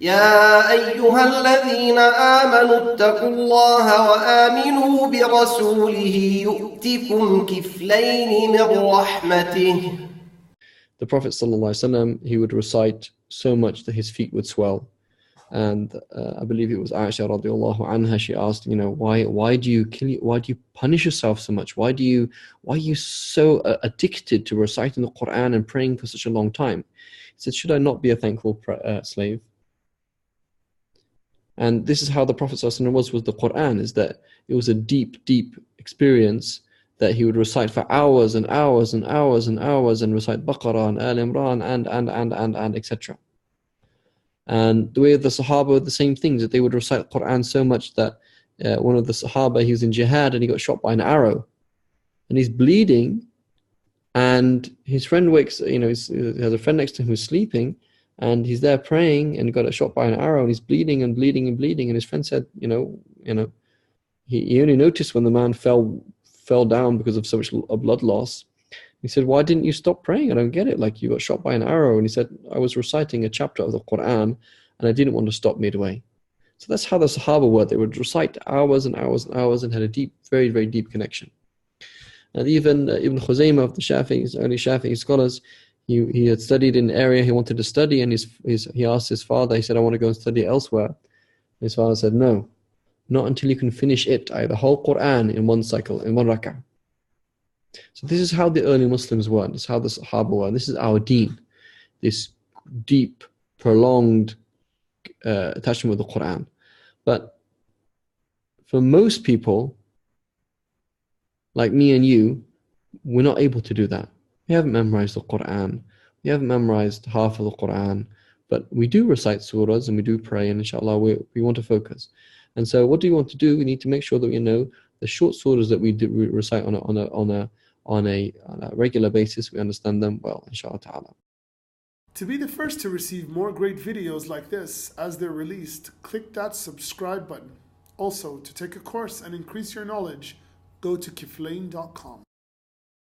يا أيها الذين آمنوا اتقوا الله وآمنوا برسوله يؤتكم كفلين من رحمته. The Prophet ﷺ, he would recite so much that his feet would swell. And I believe it was Aisha radiallahu anha, she asked, why do you punish yourself so much? Why are you so addicted to reciting the Quran and praying for such a long time? He said, should I not be a thankful slave? And this is how the Prophet ﷺ was with the Quran, is that it was a deep, deep experience that he would recite for hours and hours and hours and hours, and recite Baqarah and Al Imran and etc. And the way of the Sahaba were the same things, that they would recite Quran so much that one of the Sahaba, he was in jihad and he got shot by an arrow. And he's bleeding, and his friend wakes, he has a friend next to him who's sleeping, and he's there praying and got shot by an arrow, and he's bleeding and bleeding and bleeding. And his friend said, he only noticed when the man fell down because of so much blood loss. He said, why didn't you stop praying? I don't get it. Like, you got shot by an arrow. And he said, I was reciting a chapter of the Quran and I didn't want to stop midway. So that's how the Sahaba were. They would recite hours and hours and hours and had a deep, very, very deep connection. And even Ibn Khuzaymah of the Shafi'is, early Shafi'i scholars, he had studied in an area he wanted to study, and he asked his father, he said, I want to go and study elsewhere. His father said, no, not until you can finish it, the whole Quran in one cycle, in one rak'ah. So this is how the early Muslims were. This is how the Sahaba were. This is our deen, this deep, prolonged attachment with the Quran. But for most people, like me and you, we're not able to do that. We haven't memorized the Quran. We haven't memorized half of the Quran. But we do recite surahs and we do pray, and inshallah we want to focus. And so what do you want to do? We need to make sure that we know the short surahs that we recite on a regular basis. We understand them well, inshallah ta'ala. To be the first to receive more great videos like this as they're released, click that subscribe button. Also, to take a course and increase your knowledge, go to Kiflayn.com.